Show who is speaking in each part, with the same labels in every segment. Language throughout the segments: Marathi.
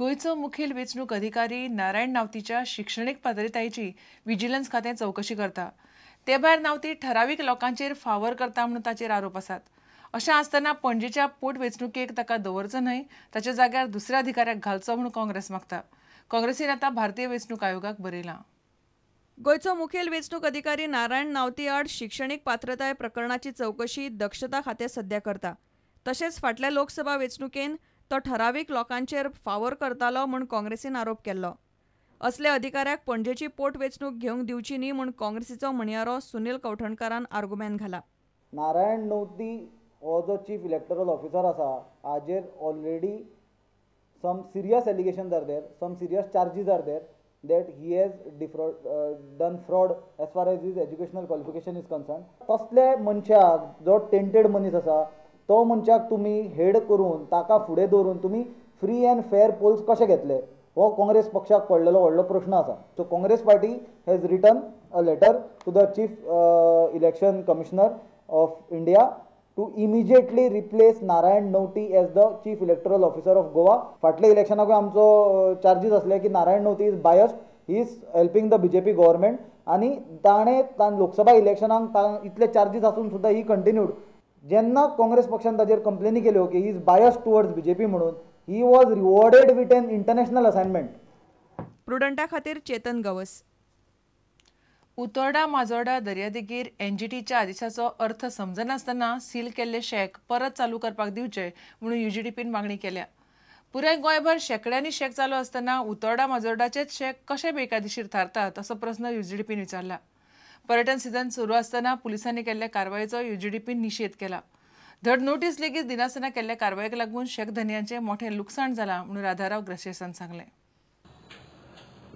Speaker 1: गोयचो मुखेल वेंचणूक अधिकारी नारायण नावतीच्या शिक्षणीक पात्रतायेची विजिलन्स खातें चौकशी करता. ते भायर नावती ठरावीक लोकांचेर फावर करता म्हणून ताचेर आरोप आसात. अशें आसतना पणजेच्या पोटवेंचणुकेक ताका दवरचो न्हय, ताच्या जाग्यार दुसऱ्या अधिकाऱ्याक घालचो म्हणून काँग्रेस मागता. काँग्रेसीन आतां भारतीय वेंचणूक आयोगाक बरयलां.
Speaker 2: गोयचो मुखेल वेंचणूक अधिकारी नारायण नावती आड शिक्षणीक पात्रताय प्रकरणाची चौकशी दक्षता खातें सध्या करता. तशेंच फाटल्या लोकसभा वेंचणुकेन तो ठरावीक लोकांचेर फावर करतालो म्हूण काँग्रेसीन आरोप केल्लो. असल्या अधिकाऱ्याक पणजेची पोटवेंचणूक घेवंक दिवची न्ही म्हूण काँग्रेसीचो म्हणयारो सुनील कौठणकारान आर्ग्युमेंट घाला.
Speaker 3: नारायण नवती हो जो चीफ इलेक्टरल ऑफिसर आसा हाजेर already some serious allegations are there, some serious charges are there that he has done fraud as far as his educational qualification is concerned. तसले मनशाक जो टेंटेड मनीस आसा तो मनशाक तुमी हेड करून ताका फुडें दवरून तुमी फ्री एंड फेअर पोल्स कशे घेतले हो काँग्रेस पक्षाक पडलेलो व्हडलो प्रश्न आसा. So Congress party has written a letter to the chief election commissioner of India to immediately replace Narayan Nauti as the chief electoral officer of Goa. फाटले इलेक्शनाक आमचो चार्जीस असले की नारायण नौती is biased, he is helping the BJP government आनी ताणें लोकसभा इलेक्शनाक इतले चार्जीस आसून सुद्दां ही कंटिन्यूड. जेन्ना काँग्रेस पक्षान ताजेर कंप्लेनी केल्यो की he is biased towards BJP म्हणून he was rewarded with an international assignment.
Speaker 2: प्रुडंटा खातीर चेतन गवस.
Speaker 1: उतोर्डा माजोर्डा दर्यादेगेर एनजीटीच्या आदेशाचो अर्थ समजनासतना सील केल्ले शेक परत चालू करपाक दिवचे म्हणून यूजीडीपीन मागणी केल्या. पुराय गोंयभर शेकड्यांनी शेक चालू आसतना उतोर्डा माजोर्डाचेच शेक कशे बेकायदेशीर थारतात असो प्रस्न यूजीडीपीन विचारला. पर्यटन सिजन सुरू आसतना पुलिसांनी केल्ल्या कारवायेचो यूजीडीपीन निशेध केला. धड नोटीस लेगीत दिनासतना केल्ल्या कारवायेक लागून शेक धन्यांचे मोठे लुकसाण जाला म्हणून राधाराव ग्रेसियसान सांगलें.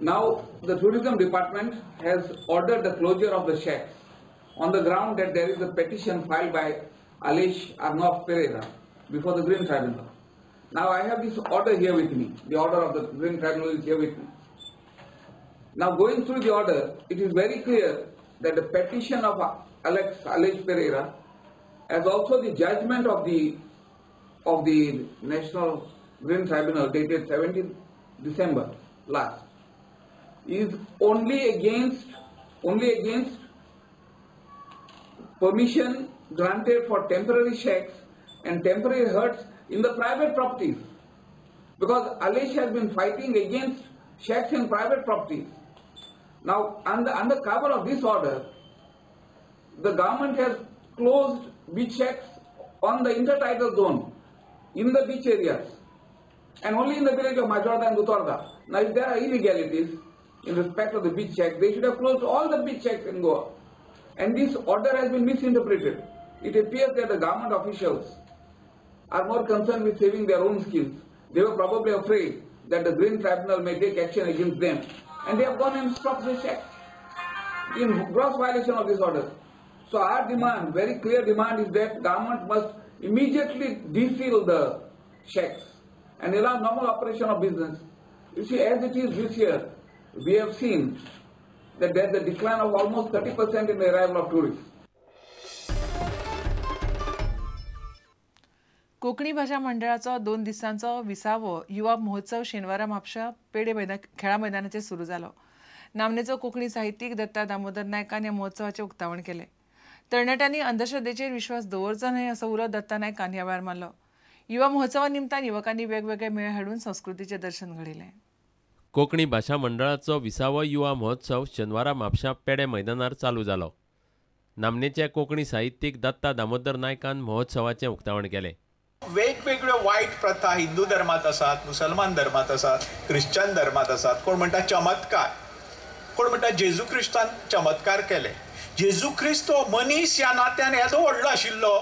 Speaker 4: Now, the tourism department has ordered the closure of the shacks on the ground that there is a petition filed by Alish Arnav Pereira before the Green Tribunal. Now, I have this order here with me. The order of the Green Tribunal is here with me. Now, going through the order, it is very clear that the petition of Alish Pereira, as also the judgment of the National Green Tribunal dated 17th December last, is only against permission granted for temporary shacks and temporary huts in the private properties, because Alish has been fighting against shacks in private properties. Now, under cover of this order, the government has closed beach shacks on the intertidal zone in the beach areas and only in the village of Majorda and Utorda. Now, if there are illegalities in respect of the beach shacks, they should have closed all the beach shacks in Goa. And this order has been misinterpreted. It appears that the government officials are more concerned with saving their own skills. They were probably afraid that the Green Tribunal may take action against them. And they have gone and stopped the shacks in gross violation of this order. So our demand, very clear demand, is that government must immediately deseal the shacks and allow normal operation of business. You see, as it is this year, we have seen that there is a decline of almost 30% in the arrival of tourists.
Speaker 1: Konkani भाषा मंडळाचो 2 दिसांचो 20वो युवा महोत्सव शेनवारा म्हापशा पेडे खेळा मैदानाचेर सुरू जालो. नामनेचो कोंकणी साहित्यीक दत्ता दामोदर नायकान ह्या महोत्सवाचें उक्तावण केलें. तरणाट्यांनी अंधश्रद्धेचेर विश्वास दवरचो न्हय असो उलो दत्ता नायकान ह्या वेळार मारलो. युवा महोत्सवा निमतान युवकांनी वेगवेगळे मेळ हाडून संस्कृतीचें दर्शन घडयलें.
Speaker 5: कोंकणी भाषा मंडळाचो 20वो युवा महोत्सव शेनवारा म्हापशा पेडे मैदानार चालू जालो. नामनेचे कोंकणी साहित्यीक दत्ता दामोदर नायकान महोत्सवाचें उक्तावण केलें.
Speaker 6: वेगवेगळ्यो वायट प्रथा हिंदू धर्मात आसात, मुसलमान धर्मात आसात, ख्रिश्चन धर्मात आसात. कोण म्हणटा चमत्कार, कोण म्हणटा जेजू क्रिस्तान चमत्कार केले. जेजू क्रिस्त हो मनीस ह्या नात्यान येदो व्हडलो आशिल्लो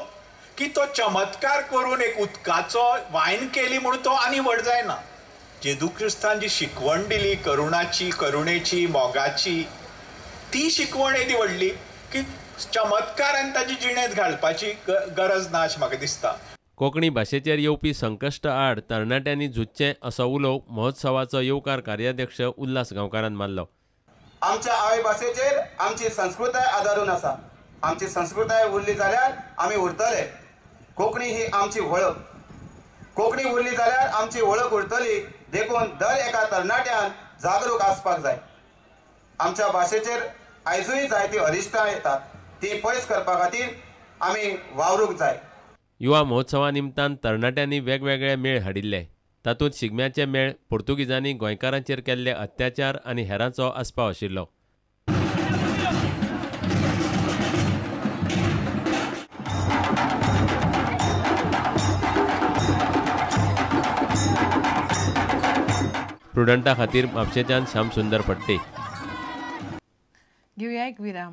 Speaker 6: की तो चमत्कार करून एक उदकाचो वायन केली म्हणून तो आनी व्हड जायना. जेजू क्रिस्तान जी शिकवण दिली करुणाची, करुणेची, मोगाची, ती शिकवण येदी व्हडली की चमत्कारान ताची जिणेंत घालपाची गरज ना अशें म्हाका दिसता.
Speaker 5: कोंकणी भाशेचेर येवपी संकश्ट आड तरणाट्यांनी झुजचें असो उलो महोत्सवाचो येवकार कार्याध्यक्ष उल्हास गांवकारान मारलो.
Speaker 7: आमच्या आवय भाशेचेर आमची संस्कृताय आदारून आसा. आमची संस्कृताय उरली जाल्यार आमी उरतले. कोंकणी ही आमची वळख. कोंकणी उरली जाल्यार आमची वळख उरतली. देखून दर एका तरणाट्यान जागरूक आसपाक जाय. आमच्या भाशेचेर आयजूय जायती अरिश्टां येतात ती पयस करपा खातीर आमी वावरूंक जाय.
Speaker 5: युवा महोत्सवा निमतान तरणाट्यांनी वेगवेगळे मेळ हाडिल्ले. तातूंत शिगम्याचे मेळ पोर्तुगीजांनी गोंयकारांचेर केल्ले अत्याचार आनी हेरांचो आस्पाव आशिल्लो. प्रुडंटा खातीर म्हापशेच्यान श्याम सुंदर फडते.
Speaker 1: घेऊया एक विराम.